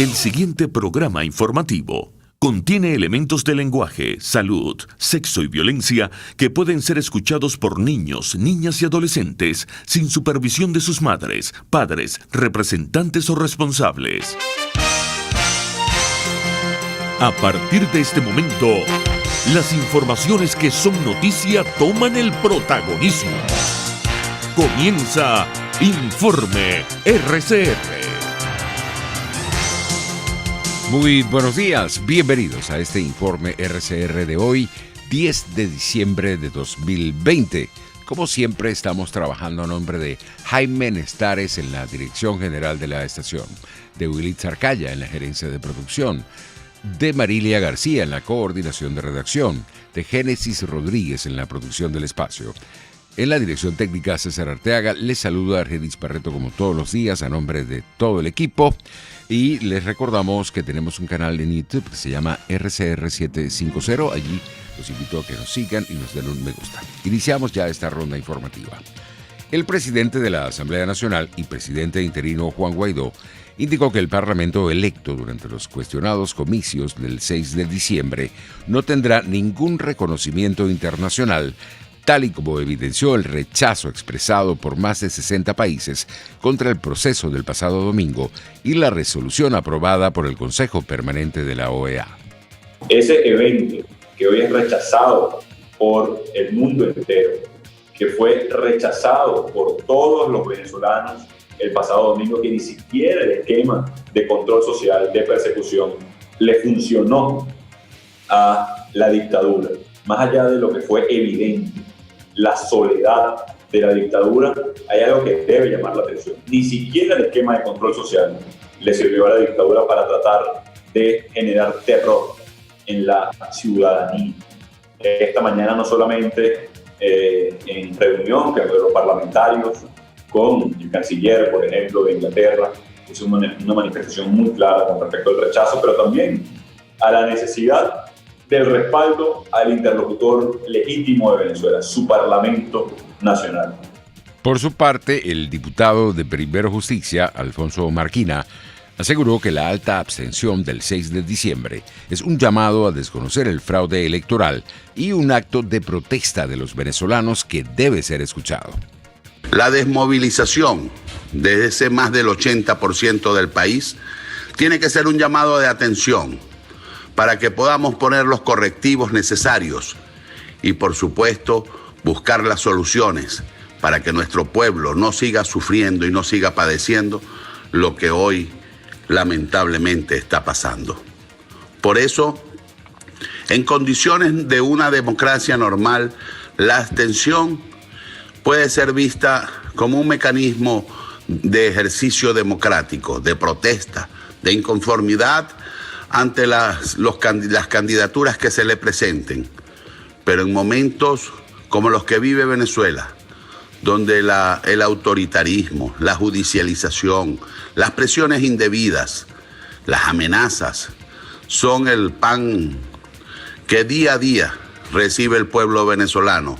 El siguiente programa informativo contiene elementos de lenguaje, salud, sexo y violencia que pueden ser escuchados por niños, niñas y adolescentes sin supervisión de sus madres, padres, representantes o responsables. A partir de este momento, las informaciones que son noticia toman el protagonismo. Comienza Informe RCR. Muy buenos días, bienvenidos a este Informe RCR de hoy, 10 de diciembre de 2020. Como siempre, estamos trabajando a nombre de Jaime Nestares en la dirección general de la estación, de Wilitz Arcaya en la gerencia de producción, de Marilia García en la coordinación de redacción, de Génesis Rodríguez en la producción del espacio. En la dirección técnica, César Arteaga. Les saluda Argenis Barreto como todos los días a nombre de todo el equipo. Y les recordamos que tenemos un canal en YouTube que se llama RCR750. Allí los invito a que nos sigan y nos den un me gusta. Iniciamos ya esta ronda informativa. El presidente de la Asamblea Nacional y presidente interino Juan Guaidó indicó que el Parlamento electo durante los cuestionados comicios del 6 de diciembre no tendrá ningún reconocimiento internacional, tal y como evidenció el rechazo expresado por más de 60 países contra el proceso del pasado domingo y la resolución aprobada por el Consejo Permanente de la OEA. Ese evento que hoy es rechazado por el mundo entero, que fue rechazado por todos los venezolanos el pasado domingo, que ni siquiera el esquema de control social, de persecución, le funcionó a la dictadura. Más allá de lo que fue evidente, la soledad de la dictadura, hay algo que debe llamar la atención. Ni siquiera el esquema de control social le sirvió a la dictadura para tratar de generar terror en la ciudadanía. Esta mañana no solamente en reunión con los parlamentarios, con el canciller, por ejemplo, de Inglaterra, hizo una manifestación muy clara con respecto al rechazo, pero también a la necesidad del respaldo al interlocutor legítimo de Venezuela, su Parlamento Nacional. Por su parte, el diputado de Primero Justicia, Alfonso Marquina, aseguró que la alta abstención del 6 de diciembre es un llamado a desconocer el fraude electoral y un acto de protesta de los venezolanos que debe ser escuchado. La desmovilización de ese más del 80% del país tiene que ser un llamado de atención para que podamos poner los correctivos necesarios y, por supuesto, buscar las soluciones para que nuestro pueblo no siga sufriendo y no siga padeciendo lo que hoy lamentablemente está pasando. Por eso, en condiciones de una democracia normal, la abstención puede ser vista como un mecanismo de ejercicio democrático, de protesta, de inconformidad ante las candidaturas que se le presenten. Pero en momentos como los que vive Venezuela, donde el autoritarismo, la judicialización, las presiones indebidas, las amenazas, son el pan que día a día recibe el pueblo venezolano.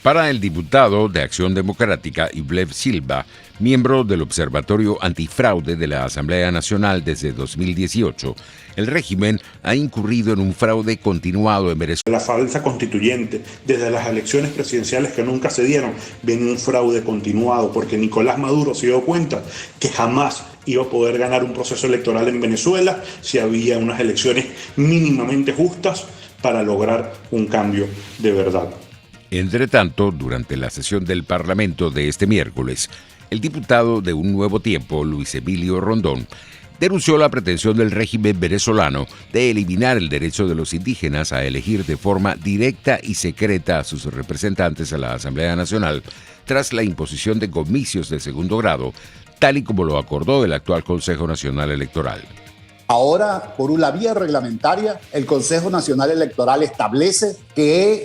Para el diputado de Acción Democrática, Ivlev Silva, miembro del Observatorio Antifraude de la Asamblea Nacional desde 2018, el régimen ha incurrido en un fraude continuado en Venezuela. La falsa constituyente, desde las elecciones presidenciales que nunca se dieron, viene un fraude continuado, porque Nicolás Maduro se dio cuenta que jamás iba a poder ganar un proceso electoral en Venezuela si había unas elecciones mínimamente justas para lograr un cambio de verdad. Entre tanto, durante la sesión del Parlamento de este miércoles, el diputado de Un Nuevo Tiempo, Luis Emilio Rondón, denunció la pretensión del régimen venezolano de eliminar el derecho de los indígenas a elegir de forma directa y secreta a sus representantes a la Asamblea Nacional tras la imposición de comicios de segundo grado, tal y como lo acordó el actual Consejo Nacional Electoral. Ahora, por una vía reglamentaria, el Consejo Nacional Electoral establece que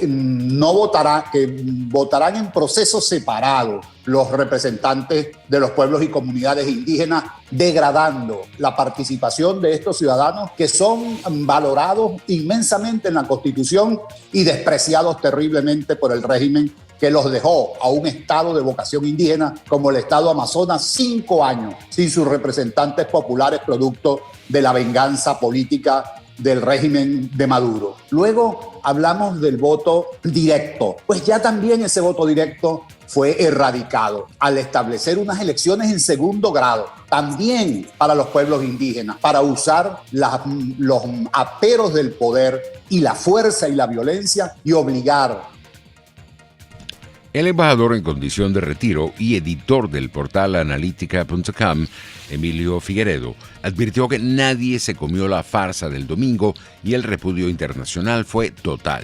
votarán en proceso separado los representantes de los pueblos y comunidades indígenas, degradando la participación de estos ciudadanos que son valorados inmensamente en la Constitución y despreciados terriblemente por el régimen que los dejó a un estado de vocación indígena como el estado Amazonas 5 años sin sus representantes populares producto de la venganza política del régimen de Maduro. Luego hablamos del voto directo. Pues ya también ese voto directo fue erradicado al establecer unas elecciones en segundo grado, también para los pueblos indígenas, para usar los aperos del poder y la fuerza y la violencia y obligar. El embajador en condición de retiro y editor del portal analítica.com, Emilio Figueredo, advirtió que nadie se comió la farsa del domingo y el repudio internacional fue total.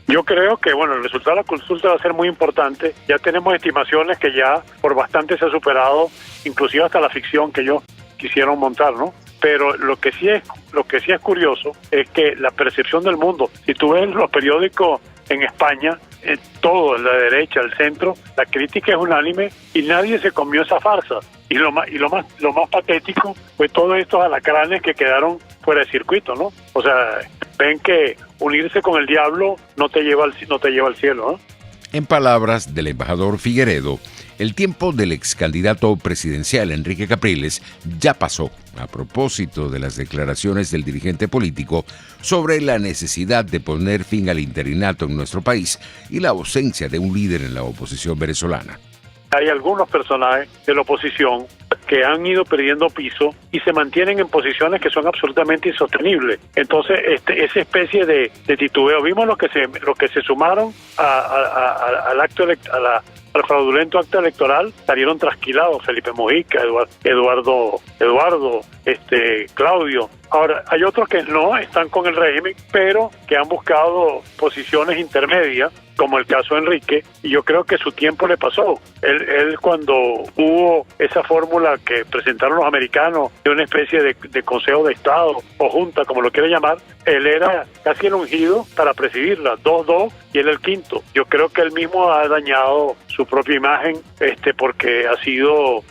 Yo creo que el resultado de la consulta va a ser muy importante. Ya tenemos estimaciones que ya por bastante se ha superado, inclusive hasta la ficción que ellos quisieron montar, ¿no? Pero lo que sí es curioso es que la percepción del mundo, si tú ves los periódicos en España, todo, la derecha, el centro, la crítica es unánime y nadie se comió esa farsa. Y lo más patético fue todos estos alacranes que quedaron fuera de circuito, ¿no? O sea, ven que unirse con el diablo no te lleva al cielo, ¿no? En palabras del embajador Figueredo, el tiempo del ex candidato presidencial Enrique Capriles ya pasó, a propósito de las declaraciones del dirigente político sobre la necesidad de poner fin al interinato en nuestro país y la ausencia de un líder en la oposición venezolana. Hay algunos personajes de la oposición que han ido perdiendo piso y se mantienen en posiciones que son absolutamente insostenibles. Entonces, esa especie de titubeo, vimos los que se sumaron al fraudulento acto electoral, salieron trasquilados: Felipe Mujica, Eduardo, Claudio. Ahora, hay otros que no están con el régimen, pero que han buscado posiciones intermedias, como el caso de Enrique, y yo creo que su tiempo le pasó. Él cuando hubo esa fórmula que presentaron los americanos de una especie de consejo de Estado o junta, como lo quiera llamar, él era casi el ungido para presidirla, 2-2, y él el quinto. Yo creo que él mismo ha dañado su propia imagen, porque ha sido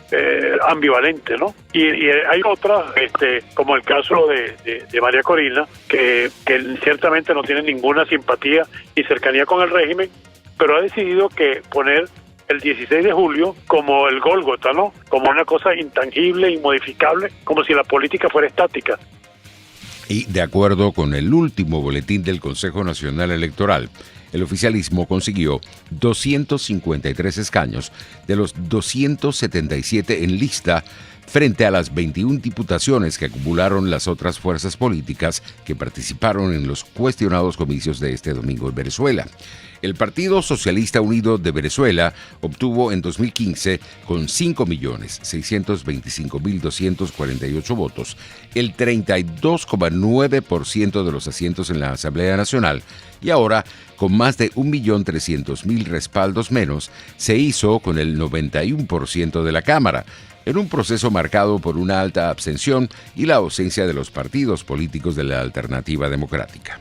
ambivalente, ¿no? Y hay otras, como el caso de María Corina, que ciertamente no tiene ninguna simpatía ni cercanía con el régimen, pero ha decidido que poner el 16 de julio como el Gólgota, ¿no? Como una cosa intangible, inmodificable, como si la política fuera estática. Y de acuerdo con el último boletín del Consejo Nacional Electoral, el oficialismo consiguió 253 escaños de los 277 en lista frente a las 21 diputaciones que acumularon las otras fuerzas políticas que participaron en los cuestionados comicios de este domingo en Venezuela. El Partido Socialista Unido de Venezuela obtuvo en 2015, con 5.625.248 votos, el 32,9% de los asientos en la Asamblea Nacional, y ahora, con más de 1.300.000 respaldos menos, se hizo con el 91% de la Cámara, en un proceso marcado por una alta abstención y la ausencia de los partidos políticos de la alternativa democrática.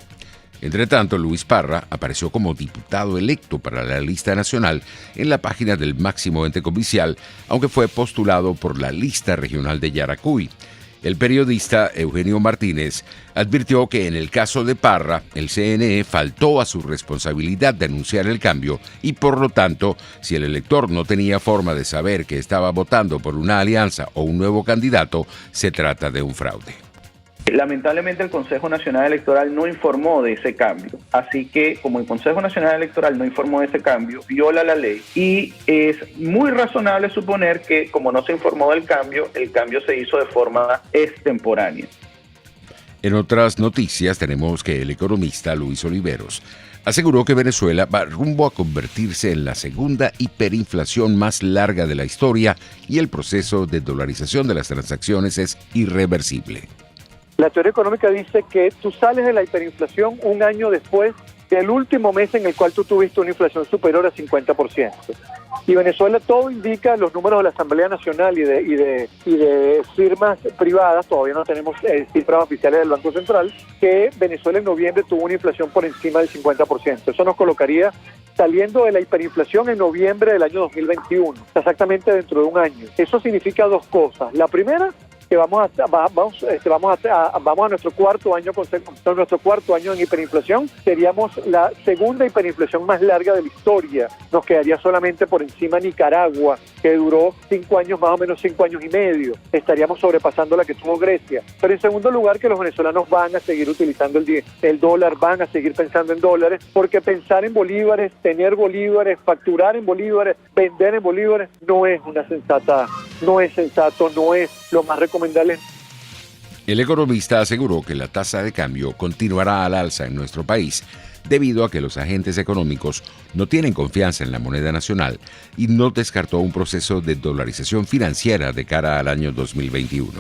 Entre tanto, Luis Parra apareció como diputado electo para la lista nacional en la página del máximo ente comicial, aunque fue postulado por la lista regional de Yaracuy. El periodista Eugenio Martínez advirtió que en el caso de Parra, el CNE faltó a su responsabilidad de anunciar el cambio y, por lo tanto, si el elector no tenía forma de saber que estaba votando por una alianza o un nuevo candidato, se trata de un fraude. Lamentablemente el Consejo Nacional Electoral no informó de ese cambio, así que como el Consejo Nacional Electoral no informó de ese cambio, viola la ley y es muy razonable suponer que como no se informó del cambio, el cambio se hizo de forma extemporánea. En otras noticias tenemos que el economista Luis Oliveros aseguró que Venezuela va rumbo a convertirse en la segunda hiperinflación más larga de la historia y el proceso de dolarización de las transacciones es irreversible. La teoría económica dice que tú sales de la hiperinflación un año después del último mes en el cual tú tuviste una inflación superior a 50%. Y Venezuela, todo indica, los números de la Asamblea Nacional y de firmas privadas, todavía no tenemos cifras oficiales del Banco Central, que Venezuela en noviembre tuvo una inflación por encima del 50%. Eso nos colocaría saliendo de la hiperinflación en noviembre del año 2021, exactamente dentro de un año. Eso significa dos cosas. La primera, que vamos a nuestro cuarto año en hiperinflación. Seríamos la segunda hiperinflación más larga de la historia. Nos quedaría solamente por encima Nicaragua, que duró 5 años, más o menos 5 años y medio. Estaríamos sobrepasando la que tuvo Grecia. Pero en segundo lugar, que los venezolanos van a seguir utilizando el dólar, van a seguir pensando en dólares, porque pensar en bolívares, tener bolívares, facturar en bolívares, vender en bolívares, no es sensato, no es lo más recomendable. El economista aseguró que la tasa de cambio continuará al alza en nuestro país debido a que los agentes económicos no tienen confianza en la moneda nacional y no descartó un proceso de dolarización financiera de cara al año 2021.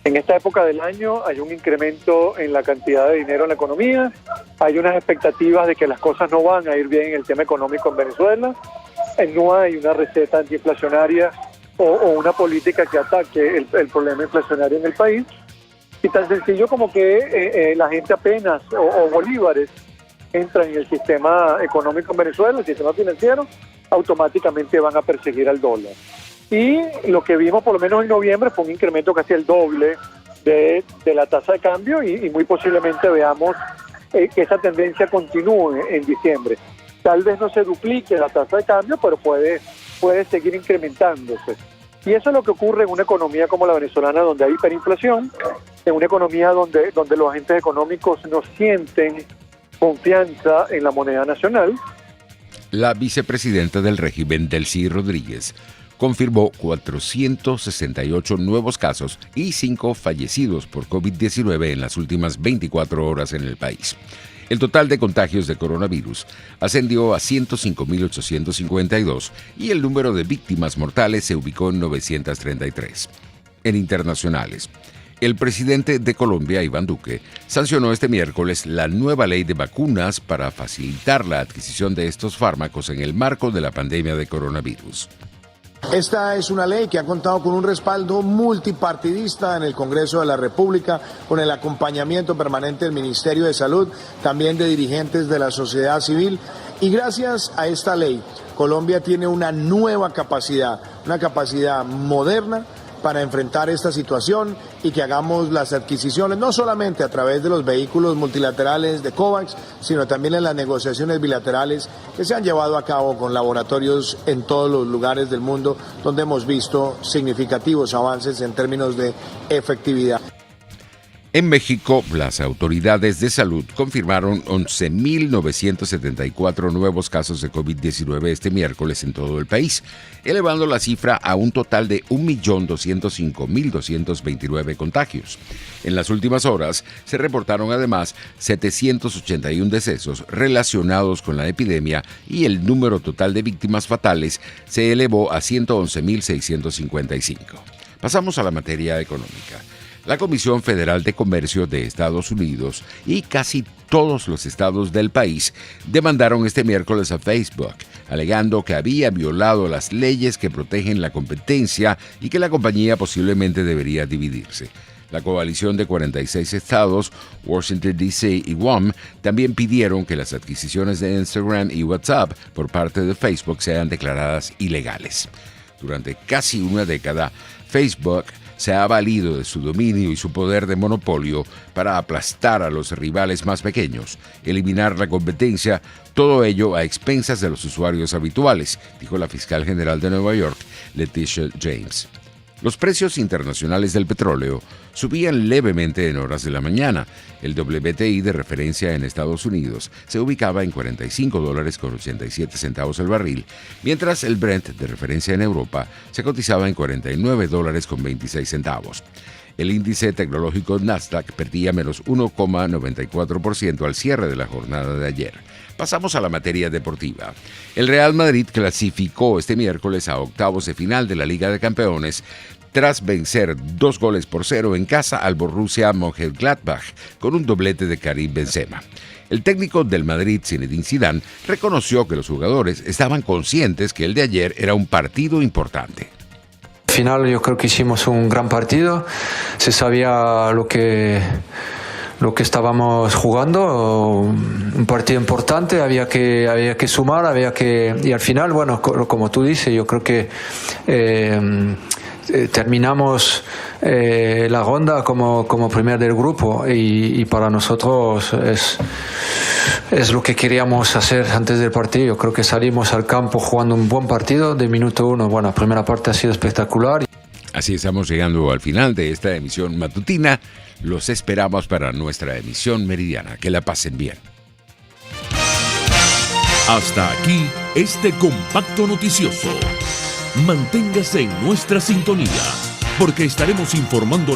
En esta época del año hay un incremento en la cantidad de dinero en la economía, hay unas expectativas de que las cosas no van a ir bien en el tema económico en Venezuela, no hay una receta antiinflacionaria o una política que ataque el problema inflacionario en el país, y tan sencillo como que la gente apenas, o bolívares, entran en el sistema económico en Venezuela, el sistema financiero, automáticamente van a perseguir al dólar. Y lo que vimos por lo menos en noviembre fue un incremento casi el doble de la tasa de cambio y muy posiblemente veamos que esa tendencia continúe en diciembre. Tal vez no se duplique la tasa de cambio, pero puede seguir incrementándose. Y eso es lo que ocurre en una economía como la venezolana, donde hay hiperinflación, en una economía donde los agentes económicos no sienten confianza en la moneda nacional. La vicepresidenta del régimen, Delcy Rodríguez, confirmó 468 nuevos casos y 5 fallecidos por COVID-19 en las últimas 24 horas en el país. El total de contagios de coronavirus ascendió a 105.852 y el número de víctimas mortales se ubicó en 933. En internacionales, el presidente de Colombia, Iván Duque, sancionó este miércoles la nueva ley de vacunas para facilitar la adquisición de estos fármacos en el marco de la pandemia de coronavirus. Esta es una ley que ha contado con un respaldo multipartidista en el Congreso de la República, con el acompañamiento permanente del Ministerio de Salud, también de dirigentes de la sociedad civil. Y gracias a esta ley, Colombia tiene una nueva capacidad, una capacidad moderna para enfrentar esta situación y que hagamos las adquisiciones no solamente a través de los vehículos multilaterales de COVAX, sino también en las negociaciones bilaterales que se han llevado a cabo con laboratorios en todos los lugares del mundo donde hemos visto significativos avances en términos de efectividad. En México, las autoridades de salud confirmaron 11.974 nuevos casos de COVID-19 este miércoles en todo el país, elevando la cifra a un total de 1.205.229 contagios. En las últimas horas se reportaron además 781 decesos relacionados con la epidemia y el número total de víctimas fatales se elevó a 111.655. Pasamos a la materia económica. La Comisión Federal de Comercio de Estados Unidos y casi todos los estados del país demandaron este miércoles a Facebook, alegando que había violado las leyes que protegen la competencia y que la compañía posiblemente debería dividirse. La coalición de 46 estados, Washington, D.C. y Guam, también pidieron que las adquisiciones de Instagram y WhatsApp por parte de Facebook sean declaradas ilegales. Durante casi una década, Facebook se ha valido de su dominio y su poder de monopolio para aplastar a los rivales más pequeños, eliminar la competencia, todo ello a expensas de los usuarios habituales, dijo la fiscal general de Nueva York, Letitia James. Los precios internacionales del petróleo subían levemente en horas de la mañana. El WTI de referencia en Estados Unidos se ubicaba en $45.87 el barril, mientras el Brent de referencia en Europa se cotizaba en $49.26. El índice tecnológico Nasdaq perdía menos 1,94% al cierre de la jornada de ayer. Pasamos a la materia deportiva. El Real Madrid clasificó este miércoles a octavos de final de la Liga de Campeones tras vencer 2-0 en casa al Borussia Mönchengladbach con un doblete de Karim Benzema. El técnico del Madrid, Zinedine Zidane, reconoció que los jugadores estaban conscientes que el de ayer era un partido importante. Al final yo creo que hicimos un gran partido, se sabía lo que estábamos jugando, un partido importante, había que sumar, y al final, bueno, como tú dices, yo creo que terminamos la ronda como primer del grupo y para nosotros es lo que queríamos hacer antes del partido. Creo que salimos al campo jugando un buen partido de minuto 1. Bueno, la primera parte ha sido espectacular. Así estamos llegando al final de esta emisión matutina. Los esperamos para nuestra emisión meridiana. Que la pasen bien. Hasta aquí este compacto noticioso. Manténgase en nuestra sintonía, porque estaremos informándole